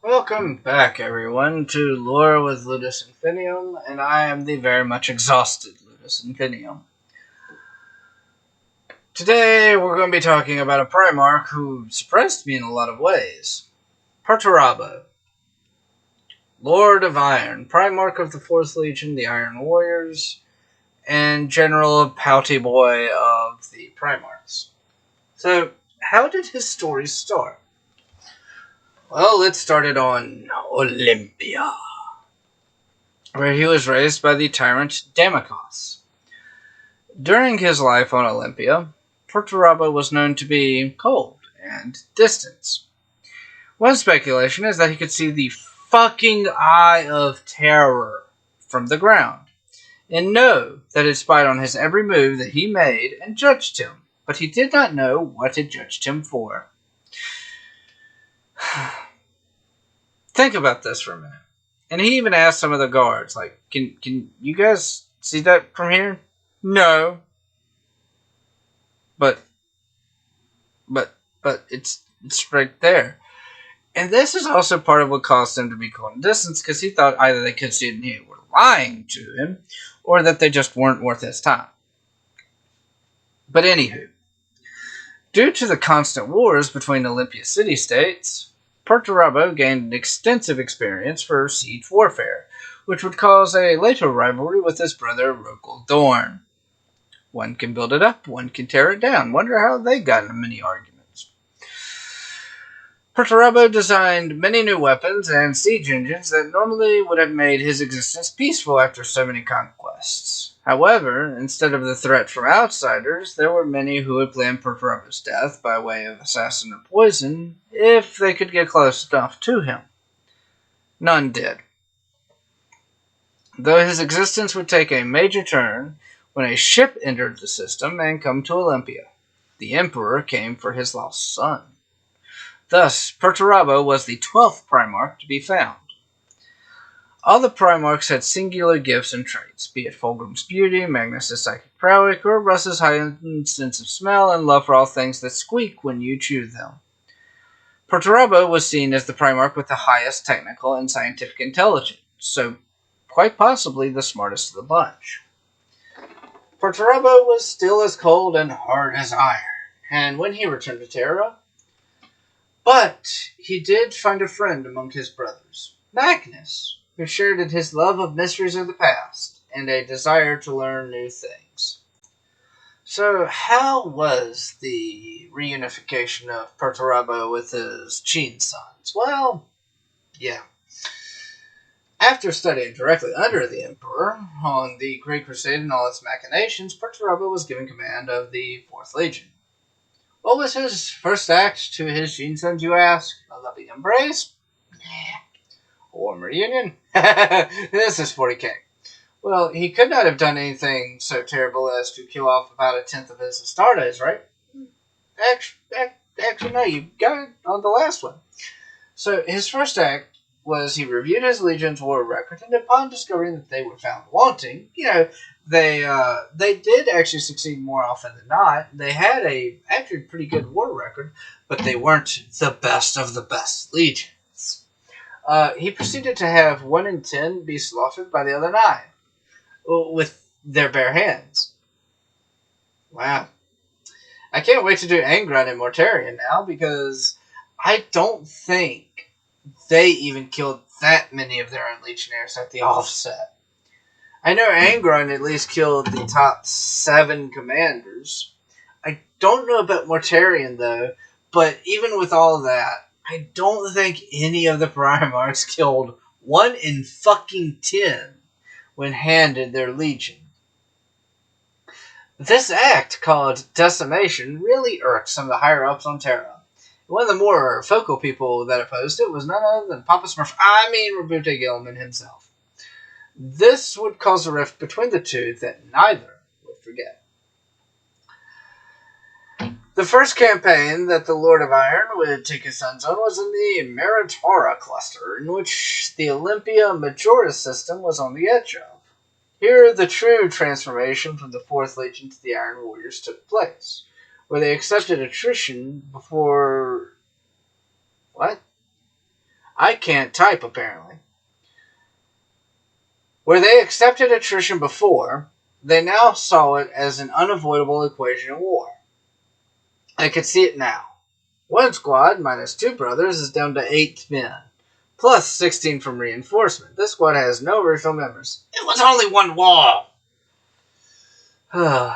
Welcome back, everyone, to Lore with Ludus Infinium, and I am the very much exhausted Ludus Infinium. Today, we're going to be talking about a Primarch who surprised me in a lot of ways. Perterabo, Lord of Iron, Primarch of the 4th Legion, the Iron Warriors, and General Pouty Boy of the Primarchs. So, how did his story start? Well, it started on Olympia, where he was raised by the tyrant Damocos. During his life on Olympia, Perterabo was known to be cold and distant. One speculation is that he could see the fucking Eye of Terror from the ground, and know that it spied on his every move that he made and judged him, but he did not know what it judged him for. Think about this for a minute. And he even asked some of the guards, like, can you guys see that from here? No. But it's right there. And this is also part of what caused him to be cold and distant, because he thought either they could see it and he were lying to him, or that they just weren't worth his time. But anywho, due to the constant wars between Olympia city-states, Perterabo gained an extensive experience for siege warfare, which would cause a later rivalry with his brother Rokel Dorn. One can build it up, one can tear it down. Wonder how they got into many arguments. Perterabo designed many new weapons and siege engines that normally would have made his existence peaceful after so many conquests. However, instead of the threat from outsiders, there were many who would plan Perterabo's death by way of assassin or poison if they could get close enough to him. None did. Though his existence would take a major turn when a ship entered the system and come to Olympia. The Emperor came for his lost son. Thus, Perterabo was the 12th Primarch to be found. All the Primarchs had singular gifts and traits, be it Fulgrim's beauty, Magnus' psychic prowess, or Russ's heightened sense of smell and love for all things that squeak when you chew them. Perterabo was seen as the Primarch with the highest technical and scientific intelligence, so quite possibly the smartest of the bunch. Perterabo was still as cold and hard as iron, and when he returned to Terra, but he did find a friend among his brothers, Magnus, who shared in his love of mysteries of the past and a desire to learn new things. So, how was the reunification of Perterabo with his Cheen sons? Well, yeah. After studying directly under the Emperor on the Great Crusade and all its machinations, Perterabo was given command of the 4th Legion. What was his first act to his Cheen sons, you ask? A loving embrace? Nah. A warm reunion? This is 40k. Well, he could not have done anything so terrible as to kill off about a tenth of his Astartes, right? Actually, no, you got it on the last one. So, his first act was he reviewed his legion's war record, and upon discovering that they were found wanting, they did actually succeed more often than not. They had a actually pretty good war record, but they weren't the best of the best legions. He proceeded to have 1 in 10 be slaughtered by the other 9 with their bare hands. Wow. I can't wait to do Angron and Mortarion now, because I don't think they even killed that many of their own legionnaires at the offset. I know Angron at least killed the top 7 commanders. I don't know about Mortarion, though, but even with all of that, I don't think any of the Primarchs killed 1 in fucking 10 when handed their legion. This act, called decimation, really irked some of the higher-ups on Terra. One of the more focal people that opposed it was none other than Papa Smurf, Rabute Gilman himself. This would cause a rift between the two that neither would forget. The first campaign that the Lord of Iron would take his sons on was in the Meritora cluster, in which the Olympia Majoris system was on the edge of. Here, the true transformation from the 4th Legion to the Iron Warriors took place, where they accepted attrition before... What? I can't type, apparently. Where they accepted attrition before, they now saw it as an unavoidable equation of war. I could see it now. One squad, minus 2 brothers, is down to 8 men, plus 16 from reinforcement. This squad has no original members. It was only one wall! The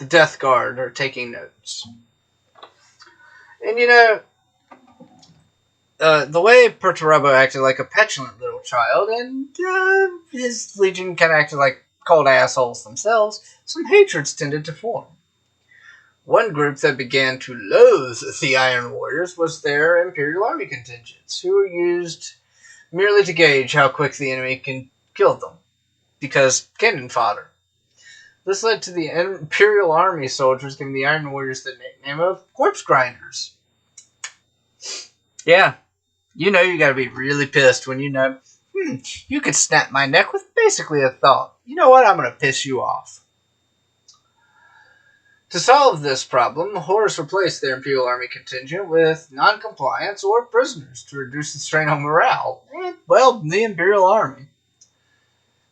Death Guard are taking notes. And the way Perterabo acted like a petulant little child, and his legion kind of acted like cold assholes themselves, some hatreds tended to form. One group that began to loathe the Iron Warriors was their Imperial Army contingents, who were used merely to gauge how quick the enemy can kill them, because cannon fodder. This led to the Imperial Army soldiers giving the Iron Warriors the nickname of corpse grinders. Yeah, you gotta be really pissed when you could snap my neck with basically a thought. You know what? I'm gonna piss you off. To solve this problem, Horus replaced their Imperial Army contingent with non-compliance or prisoners to reduce the strain on morale and, the Imperial Army.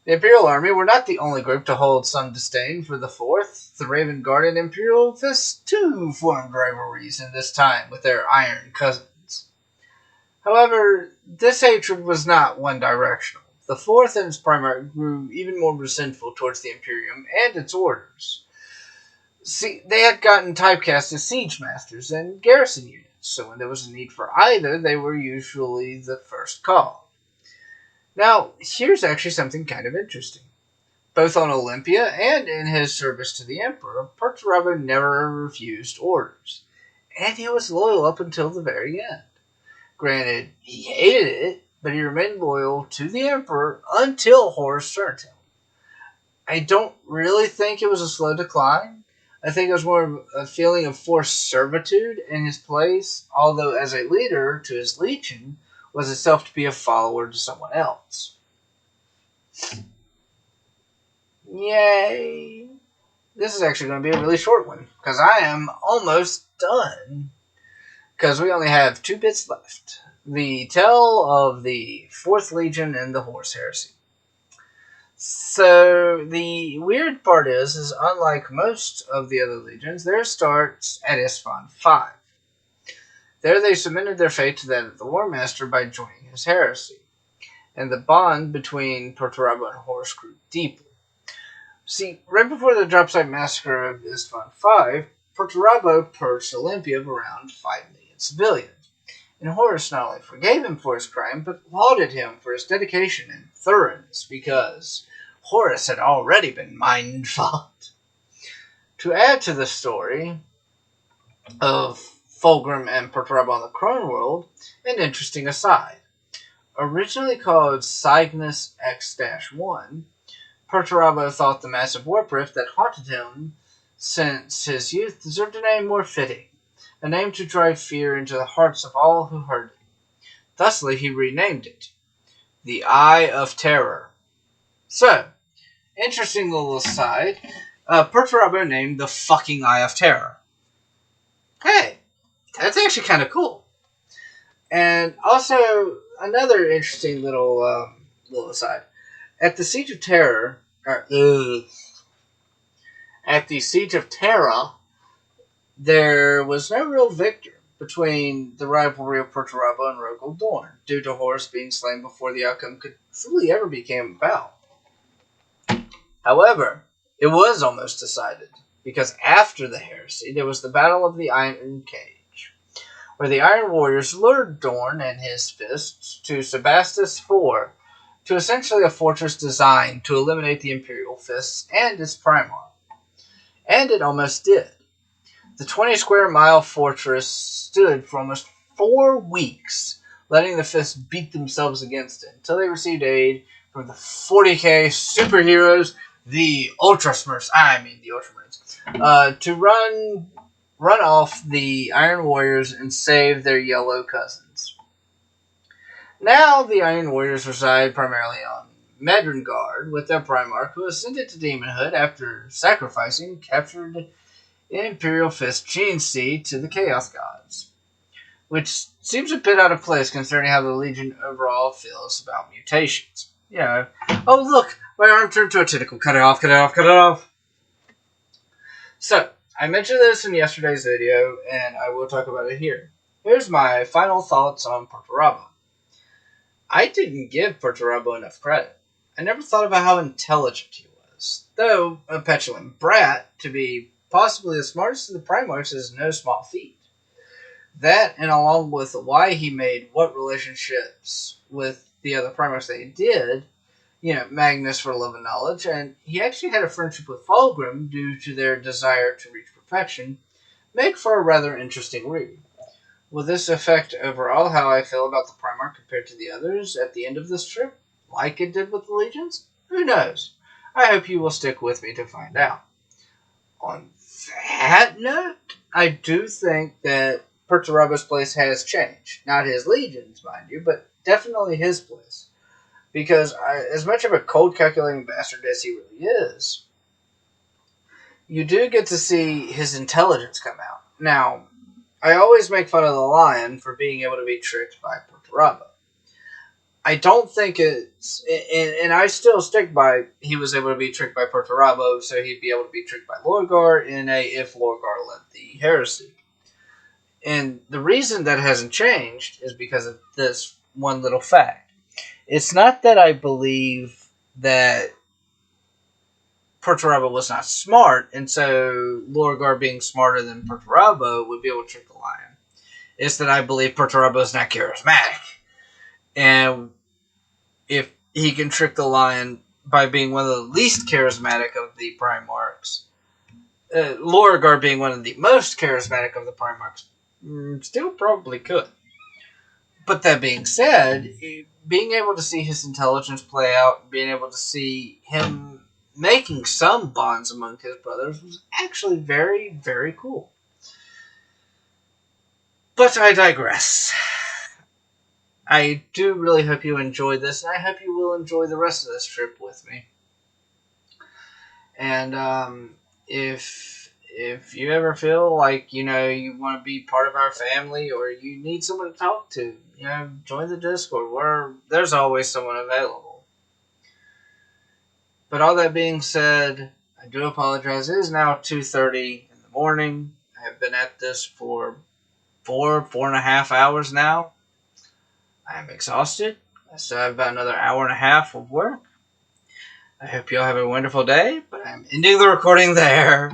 The Imperial Army were not the only group to hold some disdain for the Fourth. The Raven Guard and Imperial Fist too formed rivalries in this time with their Iron cousins. However, this hatred was not one-directional. The Fourth and its Primarch grew even more resentful towards the Imperium and its orders. See, they had gotten typecast as siege masters and garrison units, so when there was a need for either, they were usually the first call. Now, here's actually something kind of interesting. Both on Olympia and in his service to the Emperor, Perterabo never refused orders, and he was loyal up until the very end. Granted, he hated it, but he remained loyal to the Emperor until Horus turned him. I don't really think it was a slow decline. I think it was more of a feeling of forced servitude in his place, although as a leader to his legion was itself to be a follower to someone else. Yay! This is actually going to be a really short one, because I am almost done. Because we only have 2 bits left. The tale of the 4th Legion and the Horus Heresy. So, the weird part is unlike most of the other legions, theirs starts at Isfahan 5. There they submitted their fate to that of the War Master by joining his heresy, and the bond between Perterabo and Horus grew deeply. See, right before the dropsite massacre of Isfahan 5, Perterabo purged Olympia of around 5 million civilians. And Horus not only forgave him for his crime, but lauded him for his dedication and thoroughness, because Horus had already been mind-fucked. To add to the story of Fulgrim and Perterabo on the Crone World, an interesting aside. Originally called Cygnus X-1, Perterabo thought the massive warp rift that haunted him since his youth deserved a name more fitting. A name to drive fear into the hearts of all who heard it. Thusly, he renamed it the Eye of Terror. So, interesting little aside, Perterabo named the fucking Eye of Terror. Hey, that's actually kind of cool. And also, another interesting little aside. At the Siege of Terror, there was no real victor between the rivalry of Perterabo and Rogel Dorn, due to Horus being slain before the outcome could truly ever become about. However, it was almost decided, because after the heresy, there was the Battle of the Iron Cage, where the Iron Warriors lured Dorn and his fists to Sebastus IV, to essentially a fortress designed to eliminate the Imperial Fists and its Primarch. And it almost did. The 20-square-mile fortress stood for almost 4 weeks, letting the Fists beat themselves against it, until they received aid from the 40k superheroes, the Ultramarines, to run off the Iron Warriors and save their yellow cousins. Now the Iron Warriors reside primarily on Medrengard, with their Primarch, who ascended to demonhood after sacrificing captured Imperial Fist Gene Seed to the Chaos Gods. which seems a bit out of place considering how the Legion overall feels about mutations. You know, oh look, my arm turned to a tentacle. Cut it off, cut it off, cut it off. So, I mentioned this in yesterday's video, and I will talk about it here. Here's my final thoughts on Perterabo. I didn't give Perterabo enough credit. I never thought about how intelligent he was. Though a petulant brat, to be possibly the smartest of the Primarchs is no small feat. That, and along with why he made what relationships with the other Primarchs that he did, Magnus for love and knowledge, and he actually had a friendship with Fulgrim due to their desire to reach perfection, make for a rather interesting read. Will this affect overall how I feel about the Primarch compared to the others at the end of this trip, like it did with the Legions? Who knows? I hope you will stick with me to find out. On that note, I do think that Perterabo's place has changed. Not his Legions, mind you, but definitely his place. Because as much of a cold calculating bastard as he really is, you do get to see his intelligence come out. Now, I always make fun of the lion for being able to be tricked by Perterabo. I don't think it's... And I still stick by he was able to be tricked by Perterabo, so he'd be able to be tricked by Lorgar in a if Lorgar led the heresy. And the reason that hasn't changed is because of this one little fact. It's not that I believe that Perterabo was not smart, and so Lorgar being smarter than Perterabo would be able to trick the lion. It's that I believe Perterabo is not charismatic. And if he can trick the lion by being one of the least charismatic of the Primarchs, Lorgar being one of the most charismatic of the Primarchs, still probably could. But that being said, being able to see his intelligence play out, being able to see him making some bonds among his brothers was actually very, very cool. But I digress. I do really hope you enjoyed this, and I hope you will enjoy the rest of this trip with me. And if you ever feel like, you want to be part of our family or you need someone to talk to, join the Discord where there's always someone available. But all that being said, I do apologize. It is now 2:30 in the morning. I have been at this for 4.5 hours now. I am exhausted. I still have about another hour and a half of work. I hope you all have a wonderful day, but I'm ending the recording there.